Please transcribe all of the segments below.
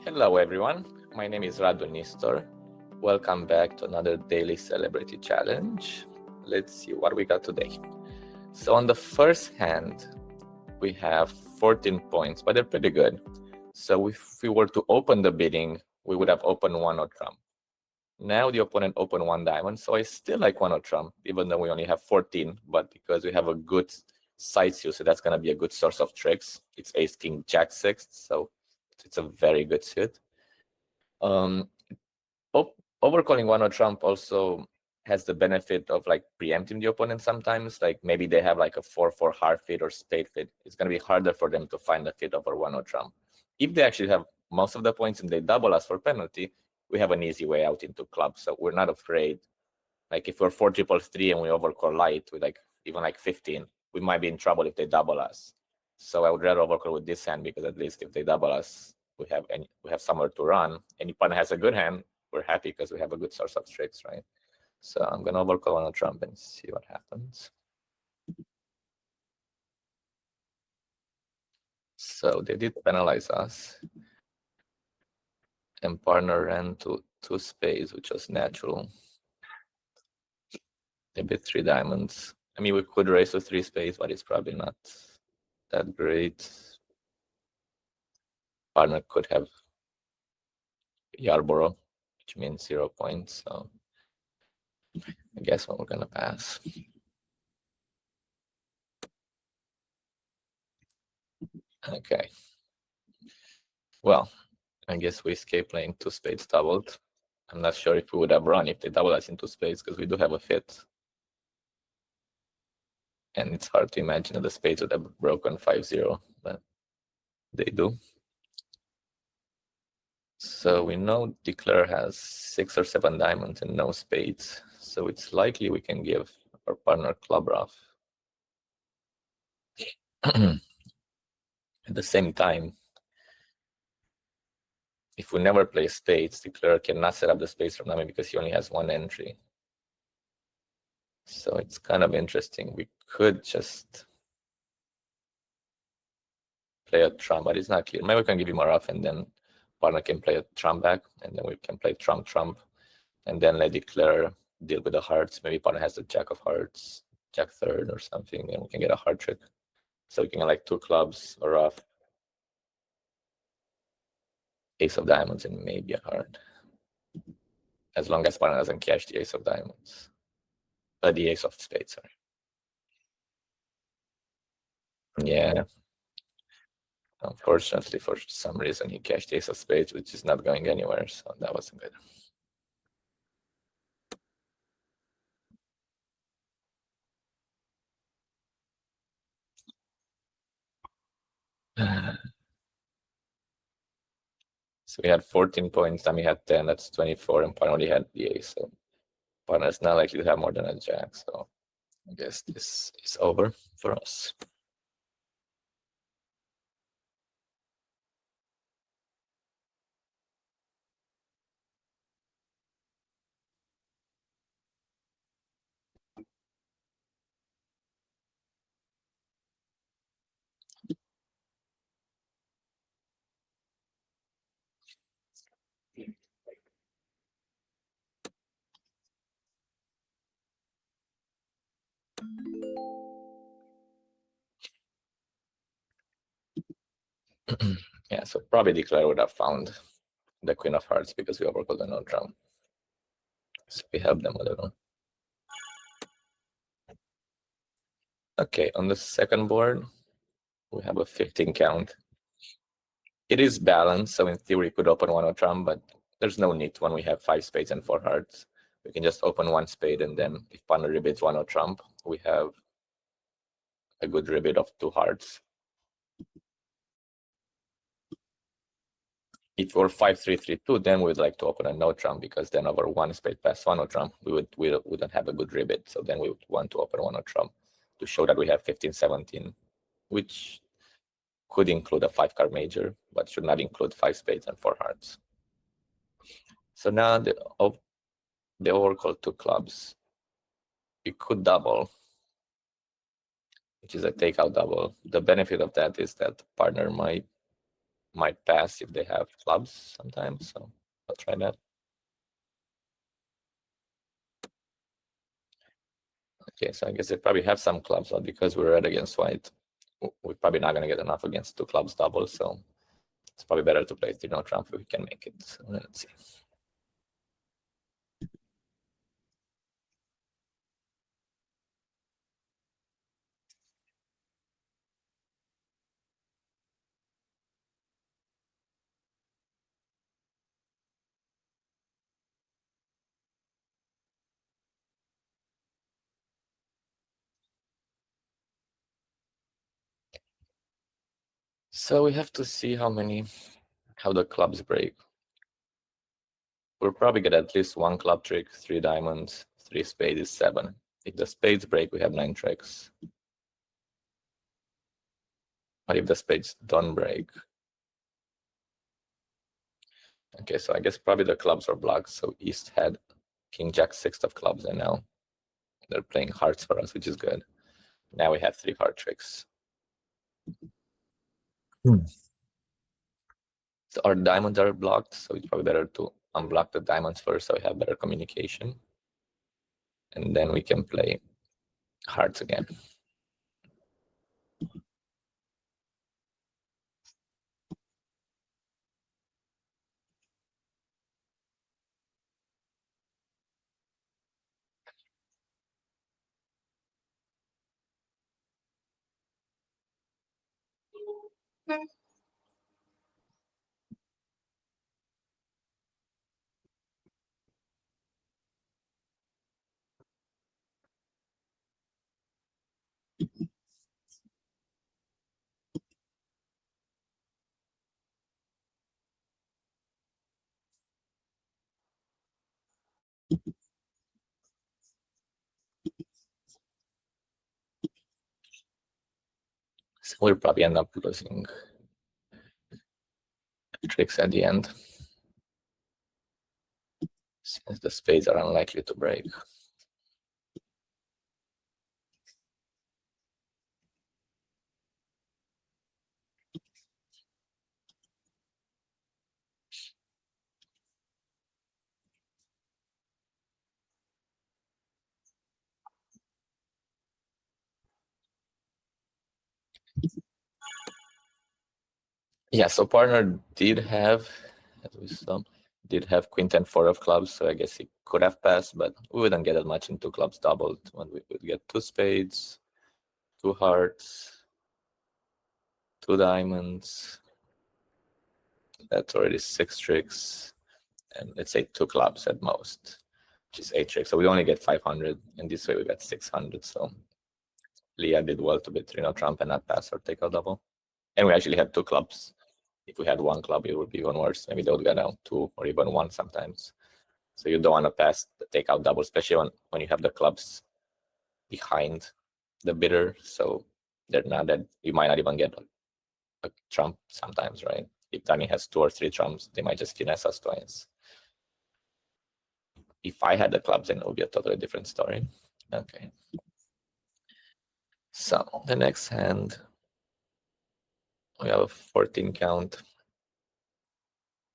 Hello everyone, my name is Radu Nistor. Welcome back to another daily celebrity challenge. Let's see what we got today. So on the first hand, we have 14 points, but they're pretty good. So if we were to open the bidding, we would have opened 1-0 trump. Now the opponent opened 1 diamond, so I still like 1-0 trump, even though we only have 14, but because we have a good side suit, so that's going to be a good source of tricks. It's ace, king, jack, 6, so it's a very good suit. Overcalling 1-0 trump also has the benefit of like preempting the opponent sometimes. Like maybe they have like a 4-4 hard fit or spade fit. It's going to be harder for them to find a fit over 1-0 trump. If they actually have most of the points and they double us for penalty, we have an easy way out into clubs. So we're not afraid. Like if we're 4-3-3 and we overcall light with like even like 15, we might be in trouble if they double us. So I would rather overcall with this hand because at least if they double us, we have somewhere to run. And if partner has a good hand, we're happy because we have a good source of tricks, right? So I'm gonna overcall on a trump and see what happens. So they did penalize us, and partner ran to 2 spades, which was natural. They bid 3 diamonds. I mean, we could raise to 3 spades, but it's probably not that great. Partner could have Yarborough, which means 0 points. So I guess we're gonna pass. Okay. Well, I guess we escape playing 2 spades doubled. I'm not sure if we would have run if they double us in 2 spades because we do have a fit. And it's hard to imagine that the spades would have broken 5-0, but they do. So we know Declare has 6 or 7 diamonds and no spades. So it's likely we can give our partner club rough. At the same time, if we never play spades, Declare cannot set up the spades from Nami because he only has 1 entry. So it's kind of interesting. We could just play a trump, but it's not clear. Maybe we can give him a rough and then partner can play a trump back, and then we can play trump, and then let Declare deal with the hearts. Maybe partner has the jack of hearts, jack third or something, and we can get a heart trick. So we can get like 2 clubs, a rough, ace of diamonds, and maybe a heart. As long as partner doesn't cash the ace of diamonds. The ace of spades, sorry. Yeah. Unfortunately, for some reason, he cashed the ace of spades, which is not going anywhere, so that wasn't good. So we had 14 points, then we had 10, that's 24, and partner only had the ace, so partner is not likely to have more than a jack, so I guess this is over for us. Yeah, so probably Declare would have found the queen of hearts because we overcalled the no drum. So we help them a little. Okay, on the second board, we have a 15 count. It is balanced, so in theory, we could open 1-0 trump, but there's no need when we have 5 spades and 4 hearts. We can just open 1 spade, and then if partner rebids 1-0 trump, we have a good rebid of 2 hearts. If we're 5-3-3-2, then we'd like to open a no trump because then over 1 spade past 1-0 trump, we wouldn't have a good rebid. So then we would want to open 1-0 trump to show that we have 15-17, which could include a 5-card major, but should not include 5 spades and 4 hearts. So now the overcall 2 clubs. We could double, which is a takeout double. The benefit of that is that partner might might pass if they have clubs sometimes, so I'll try that. Okay, so I guess they probably have some clubs, but because we're red against white, we're probably not going to get enough against two clubs double, so it's probably better to play 3-0 trump if we can make it. So let's see. So we have to see how the clubs break. We'll probably get at least one club trick, 3 diamonds, 3 spades is 7. If the spades break, we have 9 tricks. But if the spades don't break, okay, so I guess probably the clubs are blocked. So East had King Jack 6 of clubs, and now they're playing hearts for us, which is good. Now we have 3 heart tricks. So our diamonds are blocked, so it's probably better to unblock the diamonds first so we have better communication. And then we can play hearts again. So we'll probably end up losing tricks at the end, since the spades are unlikely to break. Yeah, so partner did have, as we saw, Queen 10 4 of clubs, so I guess he could have passed, but we wouldn't get as much into clubs doubled when we would get 2 spades, 2 hearts, 2 diamonds. That's already 6 tricks, and let's say 2 clubs at most, which is 8 tricks. So we only get 500, and this way we got 600. So Leah did well to beat 3-0 trump and not pass or take a double. And we actually had 2 clubs. If we had 1 club, it would be even worse. Maybe they would get down 2 or even 1 sometimes. So you don't want to pass the takeout double, especially when you have the clubs behind the bidder. So they're not that you might not even get a trump sometimes, right? If Danny has 2 or 3 trumps, they might just finesse us twice. If I had the clubs, then it would be a totally different story. Okay. So the next hand, we have a 14 count,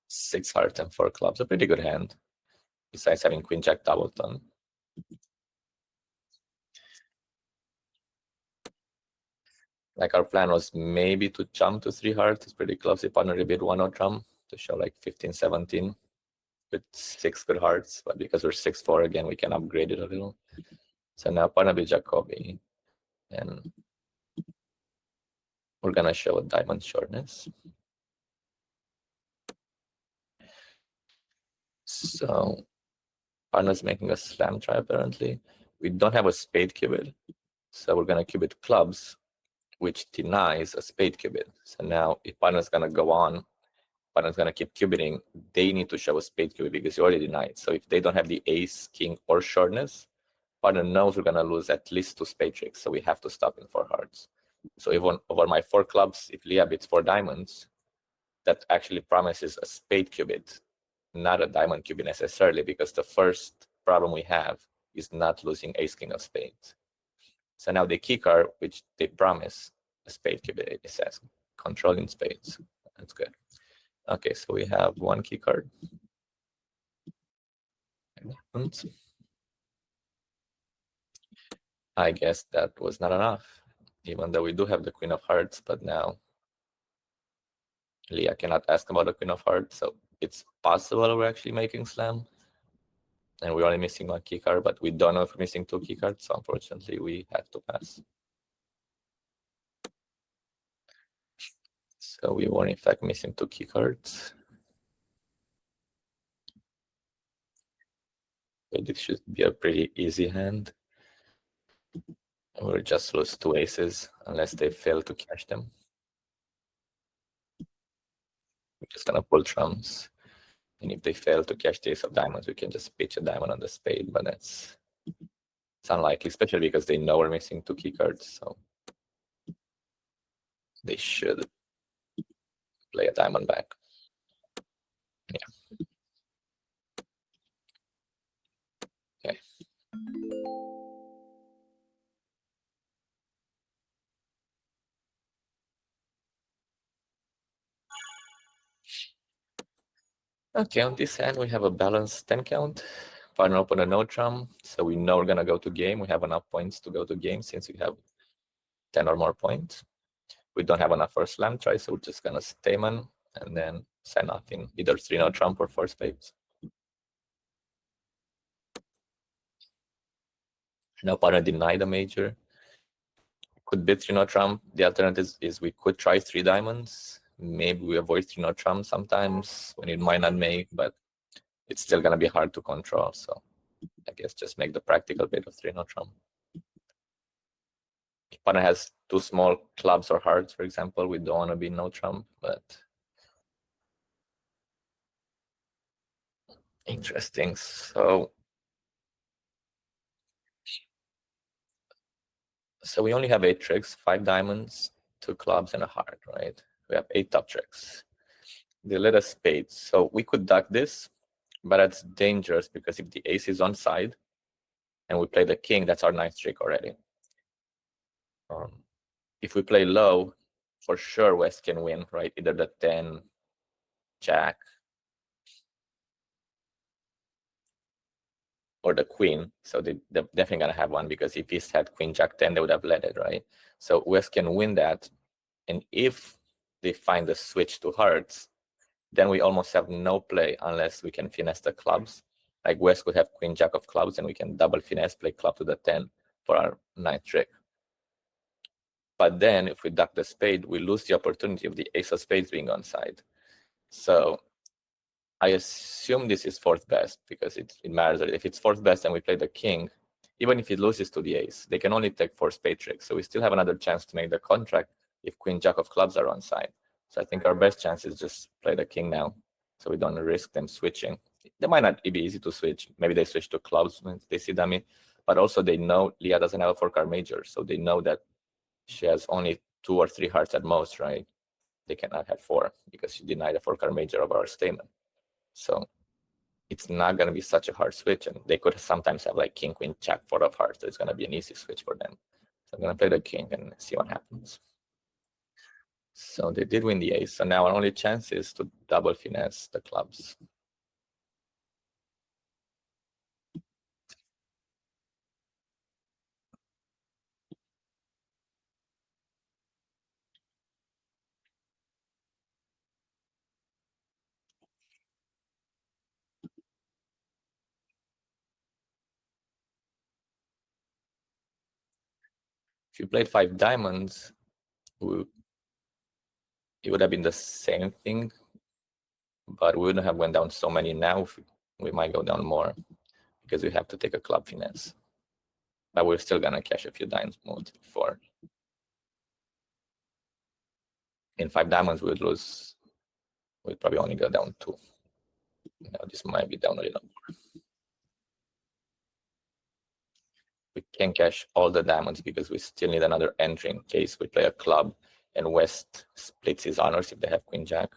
6 hearts and 4 clubs, a pretty good hand, besides having Queen Jack doubleton. Like our plan was maybe to jump to 3 hearts. It's pretty close. If partner bid 1-0 trump to show like 15, 17 with 6 good hearts, but because we're 6-4 again, we can upgrade it a little. So now partner bid Jacoby, and we're gonna show a diamond shortness. So partner's making a slam try apparently. We don't have a spade cubit, so we're gonna cubit clubs, which denies a spade cubit. So now if partner's gonna go on, partner's gonna keep cubiting, they need to show a spade cubit because you already denied. So if they don't have the ace, king, or shortness, partner knows we're gonna lose at least 2 spade tricks. So we have to stop in 4 hearts. So even over my 4 clubs, if Leah bids 4 diamonds, that actually promises a spade cubit, not a diamond cubit necessarily, because the first problem we have is not losing ace, king of spades. So now the key card, which they promise a spade cubit, it says controlling spades. That's good. Okay, so we have one key card. I guess that was not enough, even though we do have the Queen of Hearts, but now Leah cannot ask about the Queen of Hearts, so it's possible we're actually making slam. And we're only missing one key card, but we don't know if we're missing two key cards, so unfortunately we have to pass. So we were in fact missing two key cards. But this should be a pretty easy hand. We'll just lose two aces unless they fail to cash them. We're just gonna pull trumps. And if they fail to cash the ace of diamonds, we can just pitch a diamond on the spade, but it's unlikely, especially because they know we're missing two key cards, so they should play a diamond back. Yeah. Okay. Okay, on this hand, we have a balanced 10 count. Partner open a no trump, so we know we're gonna go to game. We have enough points to go to game since we have 10 or more points. We don't have enough for a slam try, so we're just gonna stayman and then sign off in either 3 no trump or 4 spades. Now partner deny the major. Could bid 3 no trump. The alternative is we could try 3 diamonds. Maybe we avoid 3 no trump sometimes when it might not make, but it's still gonna be hard to control. So I guess just make the practical bid of 3 no trump. If partner has 2 small clubs or hearts, for example, we don't want to be no trump, but interesting. So we only have 8 tricks, 5 diamonds, 2 clubs, and a heart, right? We have 8 top tricks. They let us spades. So we could duck this, but that's dangerous because if the ace is on side and we play the king, that's our 9th trick already. If we play low, for sure West can win, right? Either the 10, jack, or the queen. So they're definitely gonna have one because if East had queen, jack 10, they would have led it, right? So West can win that. And if they find the switch to hearts, then we almost have no play unless we can finesse the clubs. Like West could have queen, jack of clubs, and we can double finesse, play club to the 10 for our 9th trick. But then if we duck the spade, we lose the opportunity of the ace of spades being on side. So I assume this is 4th best because it matters. If it's 4th best and we play the king, even if it loses to the ace, they can only take 4 spade tricks. So we still have another chance to make the contract if queen, jack of clubs are on side. So I think our best chance is just play the king now, so we don't risk them switching. They might not be easy to switch. Maybe they switch to clubs when they see dummy, but also they know Leah doesn't have a 4-card major, so they know that she has only 2 or 3 hearts at most, right? They cannot have 4 because she denied a 4-card major of our statement. So it's not going to be such a hard switch, and they could sometimes have like king, queen, jack, 4 of hearts. So it's going to be an easy switch for them. So I'm going to play the king and see what happens. So they did win the ace. So now our only chance is to double finesse the clubs. If you played 5 diamonds, it would have been the same thing, but we wouldn't have went down so many now. We might go down more because we have to take a club finesse. But we're still going to cash a few diamonds moves before. In 5 diamonds, we would lose. We'd probably only go down 2. Now this might be down a little more. We can cash all the diamonds because we still need another entry in case we play a club and West splits his honors if they have queen jack.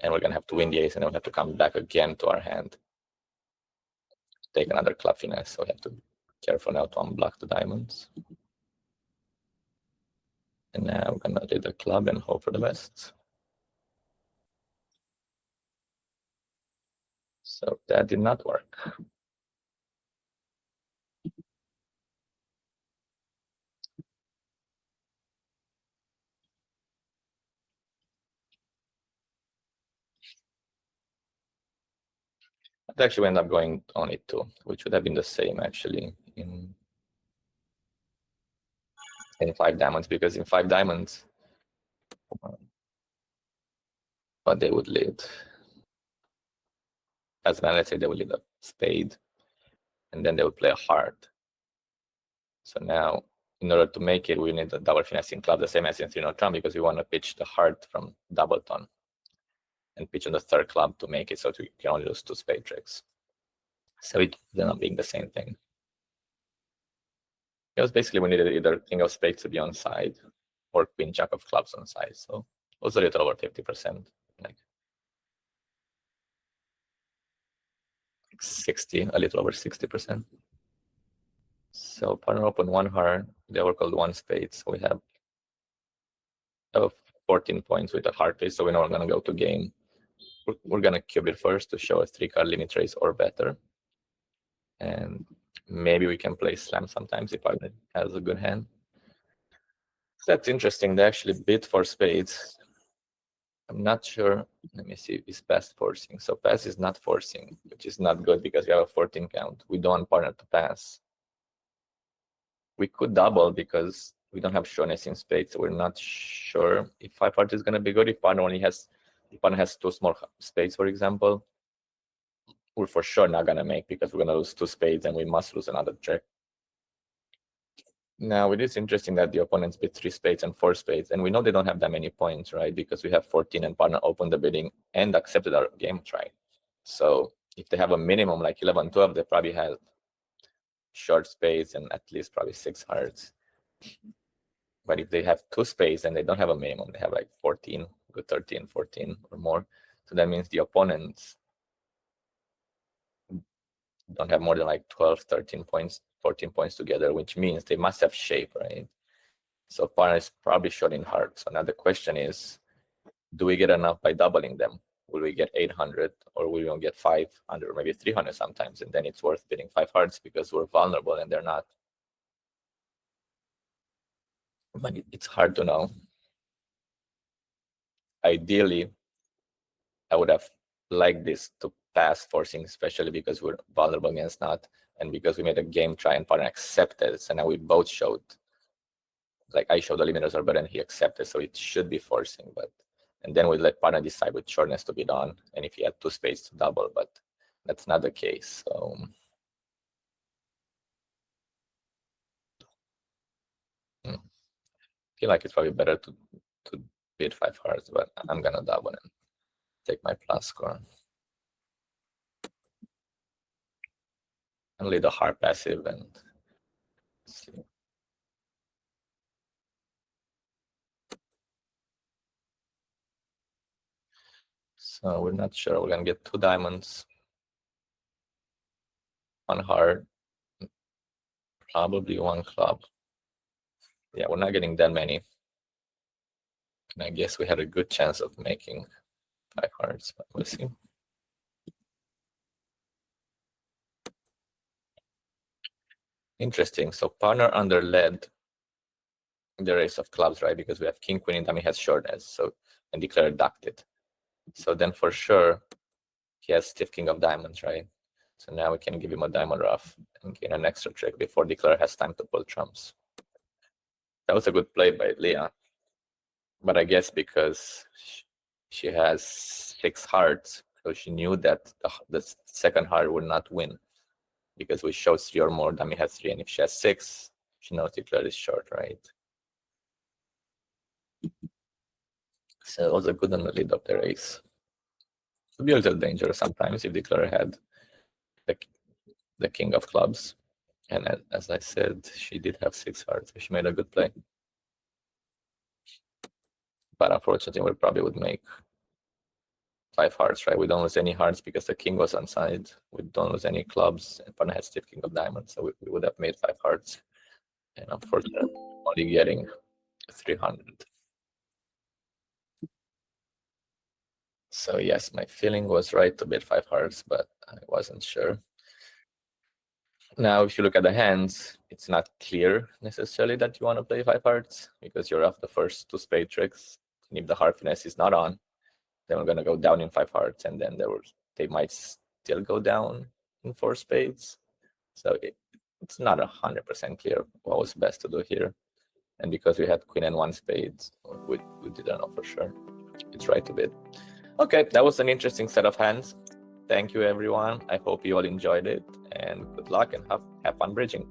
And we're going to have to win the ace, and then we have to come back again to our hand. Take another club finesse, so we have to be careful now to unblock the diamonds. And now we're going to do the club and hope for the best. So that did not work. It actually ended up going only 2, which would have been the same actually in 5 diamonds, because in 5 diamonds, but they would lead. As well, let's say they would lead a spade, and then they would play a heart. So now, in order to make it, we need a double finessing club, the same as in 3-note trump, because we want to pitch the heart from double tone and pitch on the 3rd club to make it so we can only lose 2 spade tricks. So it ended up being the same thing. Because basically we needed either king of spades to be on side or queen jack of clubs on side. So it was a little over 50%, like 60, a little over 60%. So partner opened 1 heart, they were called 1 spade. So we have 14 points with a heart face. So we know we're going to go to game. We're going to cube it first to show a 3-card limit raise or better. And maybe we can play slam sometimes if partner has a good hand. So that's interesting. They actually bid for spades. I'm not sure. Let me see. Is pass forcing? So pass is not forcing, which is not good because we have a 14 count. We don't want partner to pass. We could double because we don't have shortness in spades, so we're not sure if 5 hearts is going to be good. If partner has 2 small spades, for example, we're for sure not going to make because we're going to lose 2 spades and we must lose another trick. Now, it is interesting that the opponents bid 3 spades and 4 spades, and we know they don't have that many points, right? Because we have 14 and partner opened the bidding and accepted our game try. So if they have a minimum like 11, 12, they probably have short spades and at least probably 6 hearts. But if they have 2 spades and they don't have a minimum, they have like 14, good 13, 14 or more. So that means the opponents don't have more than like 12, 13 points, 14 points together, which means they must have shape, right? So partner is probably short in hearts. So now the question is, do we get enough by doubling them? Will we get 800 or will we only get 500 or maybe 300 sometimes? And then it's worth bidding 5 hearts because we're vulnerable and they're not. But it's hard to know. Ideally, I would have liked this to pass forcing, especially because we're vulnerable against not, and because we made a game try and partner accepted. So now we both showed, like I showed the limiters are better and he accepted, so it should be forcing. But and then we let partner decide with shortness to bid on, and if he had 2 spades to double, but that's not the case. So I feel like it's probably better to bid 5 hearts, but I'm gonna double and take my plus score. And leave the heart passive and see. So we're not sure. We're gonna get 2 diamonds, 1 heart, probably 1 club. Yeah, we're not getting that many. And I guess we had a good chance of making 5 hearts, but we'll see. Interesting. So partner under led the race of clubs, right? Because we have king, queen, and dummy has short as, so and declare ducked it. So then for sure he has stiff king of diamonds, right? So now we can give him a diamond rough and gain an extra trick before declare has time to pull trumps. That was a good play by Leah. But I guess because she has 6 hearts, so she knew that the second heart would not win because we showed 3 or more, dummy has 3, and if she has 6, she knows declare is short, right? So it was a good on the lead of the race. It would be a little dangerous sometimes if declare had the king of clubs. And as I said, she did have 6 hearts, so she made a good play. But unfortunately, we probably would make 5 hearts, right? We don't lose any hearts because the king was on side. We don't lose any clubs, and partner has stiff king of diamonds, so we would have made 5 hearts. And unfortunately, only getting 300. So yes, my feeling was right to bet 5 hearts, but I wasn't sure. Now, if you look at the hands, it's not clear necessarily that you want to play 5 hearts because you're off the first 2 spade tricks. And if the heart finesse is not on, then we're going to go down in 5 hearts, and then they might still go down in 4 spades. So it's not 100% clear what was best to do here. And because we had queen and 1 spades, we didn't know for sure. It's right to bid. Okay, that was an interesting set of hands. Thank you, everyone. I hope you all enjoyed it, and good luck and have fun bridging.